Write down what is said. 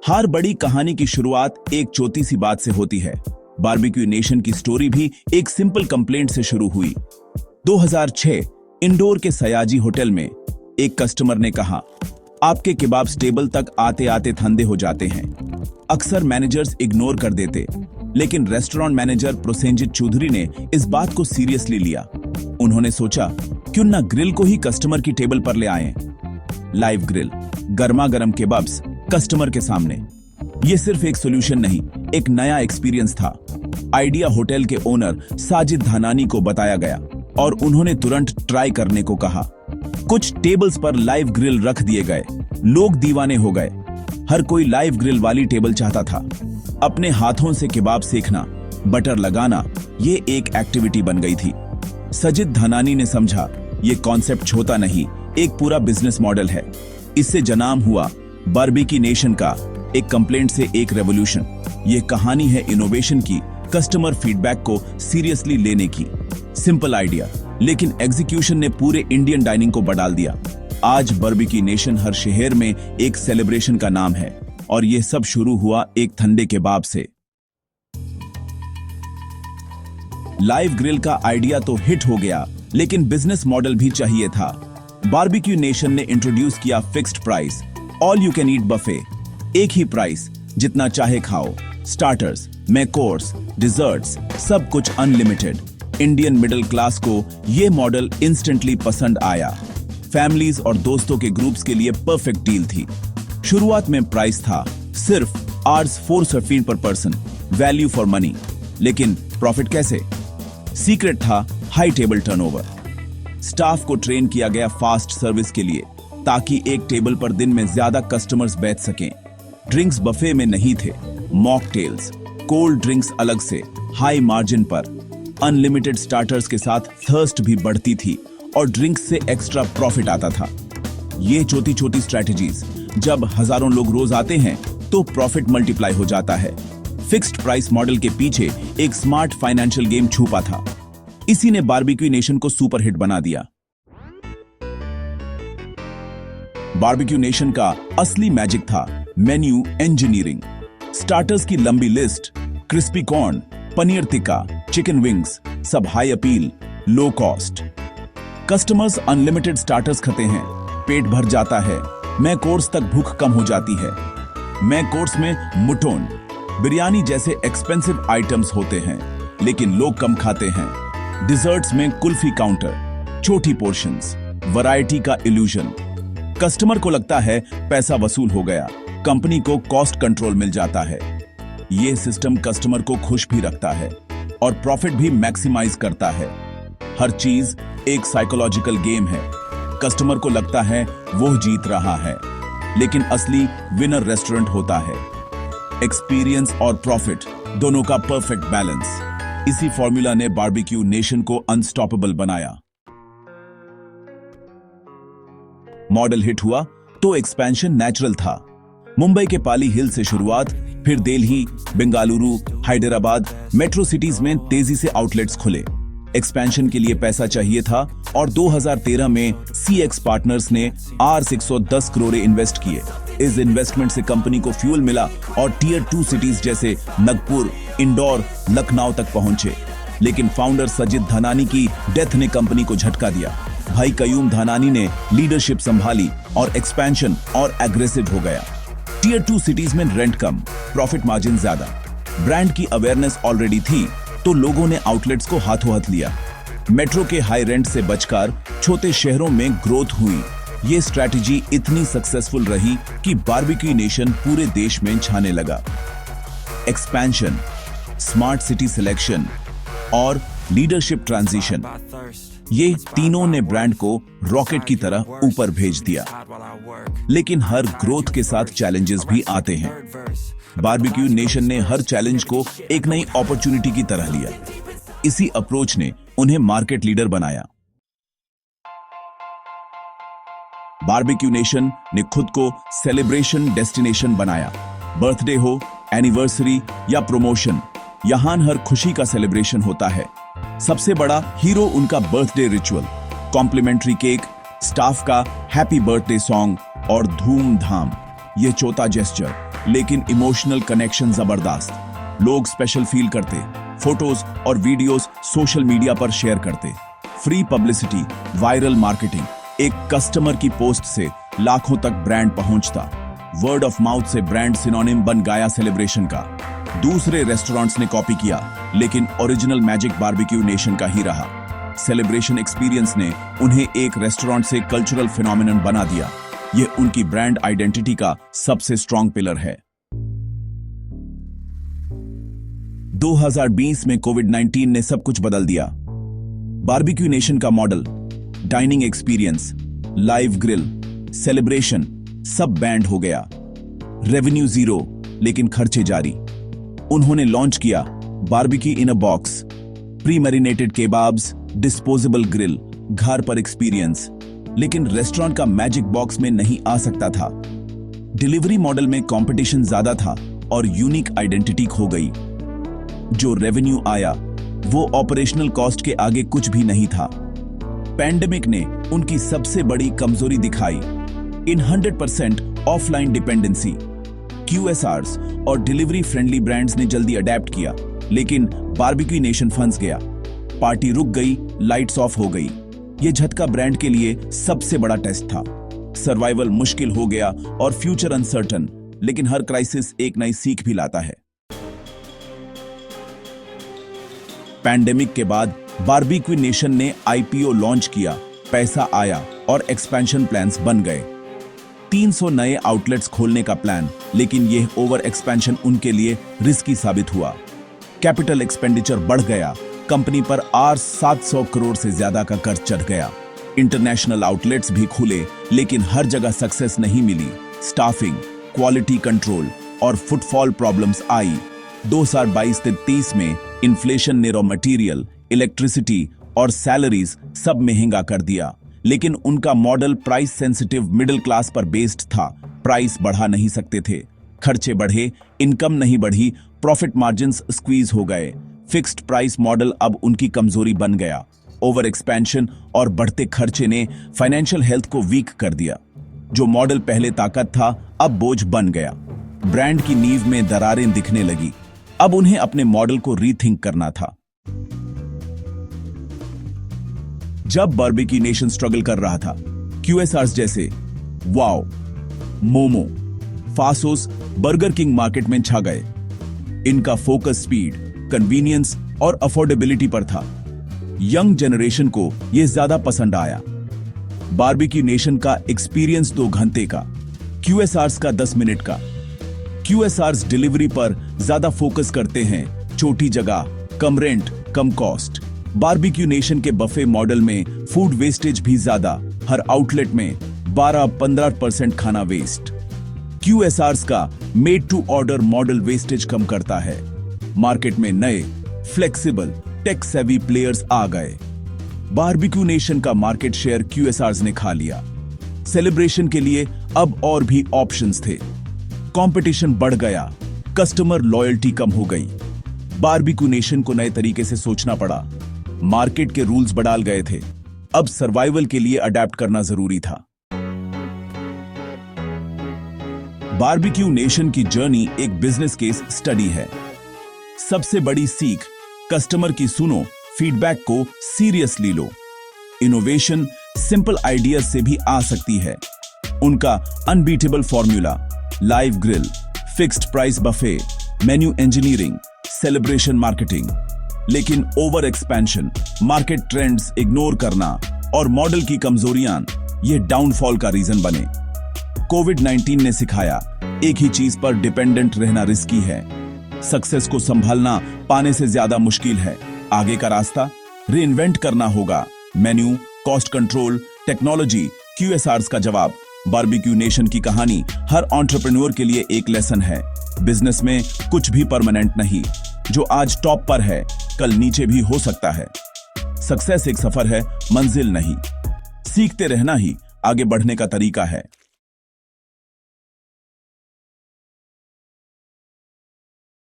हर बड़ी कहानी की शुरुआत एक छोटी सी बात से होती है। बारबेक्यू नेशन की स्टोरी भी एक सिंपल कंप्लेंट से शुरू हुई। 2006 इंदौर के सयाजी होटल में एक कस्टमर ने कहा, आपके केबाब्स टेबल तक आते आते ठंडे हो जाते हैं। अक्सर मैनेजर्स इग्नोर कर देते, लेकिन रेस्टोरेंट मैनेजर प्रोसेनजीत चौधरी ने इस बात को सीरियसली लिया। उन्होंने सोचा, क्यों ना ग्रिल को ही कस्टमर की टेबल पर ले आएं। लाइव ग्रिल, गर्मा गर्म केबाब्स कस्टमर के सामने। ये सिर्फ एक सॉल्यूशन नहीं, एक नया एक्सपीरियंस था। आइडिया होटल के ओनर साजिद धानानी को बताया गया और उन्होंने तुरंत ट्राई करने को कहा। कुछ टेबल्स पर लाइव ग्रिल रख दिए गए। लोग दीवाने हो गए। हर कोई लाइव ग्रिल वाली टेबल चाहता था। अपने हाथों से केबाब सेकना, बटर लगाना, ये एक एक्टिविटी बन गई थी। साजिद धानानी ने समझा, ये कॉन्सेप्ट छोटा नहीं, एक पूरा बिजनेस मॉडल है। इससे जन्म हुआ बारबेक्यू नेशन का, एक कंप्लेंट से एक रेवोल्यूशन। ये कहानी है इनोवेशन की, कस्टमर फीडबैक को सीरियसली लेने की। सिंपल आइडिया, लेकिन एग्जीक्यूशन ने पूरे इंडियन डाइनिंग को बदल दिया। आज बारबेक्यू नेशन हर शहर में एक सेलिब्रेशन का नाम है, और यह सब शुरू हुआ एक ठंडे केबाब से। लाइव ग्रिल का आइडिया तो हिट हो गया, लेकिन बिजनेस मॉडल भी चाहिए था। बारबेक्यू नेशन ने इंट्रोड्यूस किया fixed price, all you can eat buffet. एक ही प्राइस, जितना चाहे खाओ। स्टार्टर्स, मेन कोर्स, डिजर्ट्स, सब कुछ अनलिमिटेड। इंडियन मिडिल क्लास को यह मॉडल इंस्टेंटली पसंद आया। फैमिलीज और दोस्तों के ग्रुप्स के लिए परफेक्ट डील थी। शुरुआत में प्राइस था सिर्फ आर्स 415 पर पर्सन, वैल्यू फॉर मनी। लेकिन प्रॉफिट कैसे? सीक्रेट था हाई टेबल टर्नओवर। स्टाफ को ट्रेन किया गया फास्ट सर्विस के लिए, ताकि एक टेबल पर दिन में ज्यादा कस्टमर्स बैठ सकें। ड्रिंक्स बफे में नहीं थे, मॉकटेल्स, कोल्ड ड्रिंक्स अलग से, हाई मार्जिन पर। अनलिमिटेड स्टार्टर्स के साथ थर्स्ट भी बढ़ती थी और ड्रिंक्स से एक्स्ट्रा प्रॉफिट आता था। ये छोटी छोटी स्ट्रेटजीज, जब हजारों लोग रोज आते हैं तो प्रॉफिट मल्टीप्लाई हो जाता है। फिक्स्ड प्राइस मॉडल के पीछे एक स्मार्ट फाइनेंशियल गेम छुपा था। इसी ने बारबेक्यू नेशन को सुपरहिट बना दिया। बारबेक्यू नेशन का असली मैजिक था मेन्यू इंजीनियरिंग। स्टार्टर्स की लंबी list, crispy corn, paneer tikka, chicken wings, सब high appeal, low cost. Customers unlimited starters खाते हैं, पेट भर जाता है। मेन कोर्स तक भूख कम हो जाती है। मेन कोर्स में मुटोन, बिरयानी जैसे एक्सपेंसिव आइटम्स होते हैं, लेकिन लोग कम खाते हैं। डिजर्ट्स में कुल्फी काउंटर, छोटी पोर्शंस, वैरायटी का इल्यूजन। कस्टमर को लगता है पैसा वसूल हो गया, कंपनी को कॉस्ट कंट्रोल मिल जाता है। यह सिस्टम कस्टमर को खुश भी रखता है और प्रॉफिट भी मैक्सिमाइज करता है। हर चीज एक साइकोलॉजिकल गेम है। कस्टमर को लगता है वो जीत रहा है, लेकिन असली विनर रेस्टोरेंट होता है। एक्सपीरियंस और प्रॉफिट दोनों का परफेक्ट बैलेंस। इसी फॉर्मूला ने बारबेक्यू नेशन को अनस्टॉपेबल बनाया। मॉडल हिट हुआ तो एक्सपेंशन नेचुरल था। मुंबई के पाली हिल से शुरुआत, फिर दिल्ली, बेंगलुरु, हैदराबाद, मेट्रो सिटीज में तेजी से आउटलेट्स खुले। एक्सपेंशन के लिए पैसा चाहिए था और 2013 में CX पार्टनर्स ने R610 करोड़ इन्वेस्ट किए। इस इन्वेस्टमेंट से कंपनी को फ्यूल मिला और टियर 2 सिटीज जैसे नागपुर, इंदौर, लखनऊ तक पहुंचे। लेकिन फाउंडर साजिद धानानी की डेथ ने कंपनी को झटका दिया। भाई कयूम धानानी ने लीडरशिप संभाली और एक्सपेंशन और एग्रेसिव हो गया। टियर 2 सिटीज में रेंट कम, प्रॉफिट मार्जिन ज्यादा। ब्रांड की अवेयरनेस ऑलरेडी थी, तो लोगों ने आउटलेट्स को हाथों हाथ लिया। मेट्रो के हाई रेंट से बचकर छोटे शहरों में ग्रोथ हुई। ये स्ट्रैटेजी इतनी सक्सेसफुल रही कि बारबेक्यू नेशन पूरे देश में छाने लगा। एक्सपेंशन, स्मार्ट सिटी सिलेक्शन और लीडरशिप ट्रांजिशन, ये तीनों ने ब्रांड को रॉकेट की तरह ऊपर भेज दिया। लेकिन हर ग्रोथ के साथ चैलेंजेस भी आते हैं। बारबेक्यू नेशन ने हर चैलेंज को एक नई अपॉर्चुनिटी की तरह लिया। इसी अप्रोच ने उन्हें मार्केट लीडर बनाया। बारबेक्यू नेशन ने खुद को सेलिब्रेशन डेस्टिनेशन बनाया। बर्थडे हो, एनिवर्सरी या प्रमोशन, यहां हर खुशी का सेलिब्रेशन होता है। सबसे बड़ा हीरो उनका birthday ritual, complimentary cake, staff का हैप्पी बर्थडे सॉन्ग और धूमधाम। ये चौथा जेस्चर लेकिन इमोशनल कनेक्शन जबरदस्त। लोग स्पेशल फील करते, फोटोज और वीडियोस सोशल मीडिया पर शेयर करते। फ्री पब्लिसिटी, वायरल मार्केटिंग, एक कस्टमर की पोस्ट से लाखों तक ब्रांड पहुंचता। वर्ड ऑफ माउथ से ब्रांड सिनोनिम बन गया सेलिब्रेशन का। दूसरे रेस्टोरेंट्स ने कॉपी किया, लेकिन ओरिजिनल मैजिक बारबेक्यू नेशन का ही रहा। सेलिब्रेशन एक्सपीरियंस ने उन्हें एक रेस्टोरेंट से कल्चरल फिनोमिनन बना दिया। ये उनकी ब्रांड आइडेंटिटी का सबसे स्ट्रॉन्ग पिलर है। 2020 में कोविड-19 ने सब कुछ बदल दिया। बारबेक्यू नेशन का model, dining experience, live grill, celebration सब बैंड हो गया। रेवेन्यू जीरो, लेकिन खर्चे जारी। उन्होंने लॉन्च किया barbecue in a box, pre marinated kebabs, disposable grill, घर पर एक्सपीरियंस। लेकिन रेस्टोरेंट का मैजिक बॉक्स में नहीं आ सकता था। डिलीवरी मॉडल में कंपटीशन ज्यादा था और यूनिक आइडेंटिटी खो गई। जो रेवेन्यू आया वो ऑपरेशनल कॉस्ट के आगे कुछ भी नहीं था। पैंडेमिक ने उनकी सबसे बड़ी कमजोरी दिखाई, इन 100% ऑफलाइन डिपेंडेंसी। QSRs और डिलीवरी फ्रेंडली ब्रांड्स ने जल्दी अडेप्ट किया, लेकिन बारबेक्यू नेशन फंस गया। पार्टी रुक गई, लाइट्स ऑफ हो गई। यह झटका ब्रांड के लिए सबसे बड़ा टेस्ट था। सर्वाइवल मुश्किल हो गया और फ्यूचर अनसर्टन, लेकिन हर क्राइसिस एक नई सीख भी लाता है। पैंडेमिक के बाद बारबेक्यू नेशन ने IPO लॉन्च किया, पैसा आया और एक्सपेंशन प्लान्स बन गए। 300 नए आउटलेट्स खोलने का प्लान, लेकिन यह ओवर एक्सपेंशन उनके लिए रिस्की साबित हुआ। कैपिटल एक्सपेंडिचर बढ़ गया, कंपनी पर 700 करोड़ से ज्यादा का कर्ज चढ़ गया। इंटरनेशनल आउटलेट्स भी खुले, लेकिन हर जगह सक्सेस नहीं मिली। स्टाफिंग, क्वालिटी कंट्रोल और फुटफॉल प्रॉब्लम्स आई। 2022-23 में इन्फ्लेशन ने रॉ मटेरियल, इलेक्ट्रिसिटी और सैलरीज सब महंगा कर दिया, लेकिन उनका model price sensitive middle class पर बेस्ड था। प्राइस बढ़ा नहीं सकते थे, खर्चे बढ़े, इनकम नहीं बढ़ी, प्रॉफिट मार्जिन्स स्क्वीज हो गए। फिक्स्ड प्राइस मॉडल अब उनकी कमजोरी बन गया। ओवर एक्सपेंशन और बढ़ते खर्चे ने फाइनेंशियल हेल्थ को वीक कर दिया। जो मॉडल पहले ताकत था, अब बोझ बन गया। ब्रांड की नींव में दरारें दिखने लगी। अब उन्हें अपने मॉडल को रीथिंक करना था। जब बारबेक्यू नेशन स्ट्रगल कर रहा था, QSRs जैसे wow, momo, Faasos, burger king market में छा गए। इनका फोकस स्पीड, कन्वीनियंस और अफोर्डेबिलिटी पर था। यंग जनरेशन को यह ज्यादा पसंद आया। बारबेक्यू नेशन का एक्सपीरियंस 2 घंटे का, QSRs का 10 मिनट का। QSRs डिलीवरी पर ज्यादा फोकस करते हैं, छोटी जगह, कम रेंट, कम कॉस्ट। बारबेक्यू नेशन के बफे मॉडल में फूड वेस्टेज भी ज्यादा, हर आउटलेट में 12-15% खाना वेस्ट। QSRs का made to order model wastage कम करता है। मार्केट में नए, फ्लेक्सिबल, टेक सेवी प्लेयर्स आ गए। बारबेक्यू नेशन का मार्केट शेयर QSRs ने खा लिया। सेलिब्रेशन के लिए अब और भी ऑप्शंस थे। कंपटीशन बढ़ गया, कस्टमर लॉयल्टी कम हो गई। बारबेक्यू नेशन को नए तरीके से सोचना पड़ा। मार्केट के रूल्स बदल गए थे। अब सर्वाइवल के लिए अडेप्ट करना जरूरी था। बारबेक्यू नेशन की जर्नी एक बिजनेस केस स्टडी है। सबसे बड़ी सीख, कस्टमर की सुनो, फीडबैक को सीरियसली लो। इनोवेशन सिंपल आइडियाज से भी आ सकती है। उनका unbeatable formula, live grill, fixed price buffet, menu engineering, celebration marketing. लेकिन over expansion, market trends ignore करना और मॉडल की कमजोरियां ये डाउनफॉल का रीजन बने। कोविड-19 ने सिखाया, एक ही चीज पर डिपेंडेंट रहना रिस्की है। सक्सेस को संभालना पाने से ज्यादा मुश्किल है। आगे का रास्ता रीइन्वेंट करना होगा। Menu, cost control, technology, QSRs का जवाब। बारबेक्यू नेशन की कहानी हर एंटरप्रेन्योर के लिए एक लेसन है। बिजनेस में कुछ भी परमानेंट नहीं। जो आज टॉप पर है, कल नीचे भी हो सकता है। सक्सेस एक सफर है, मंजिल नहीं। सीखते रहना ही आगे बढ़ने का तरीका है।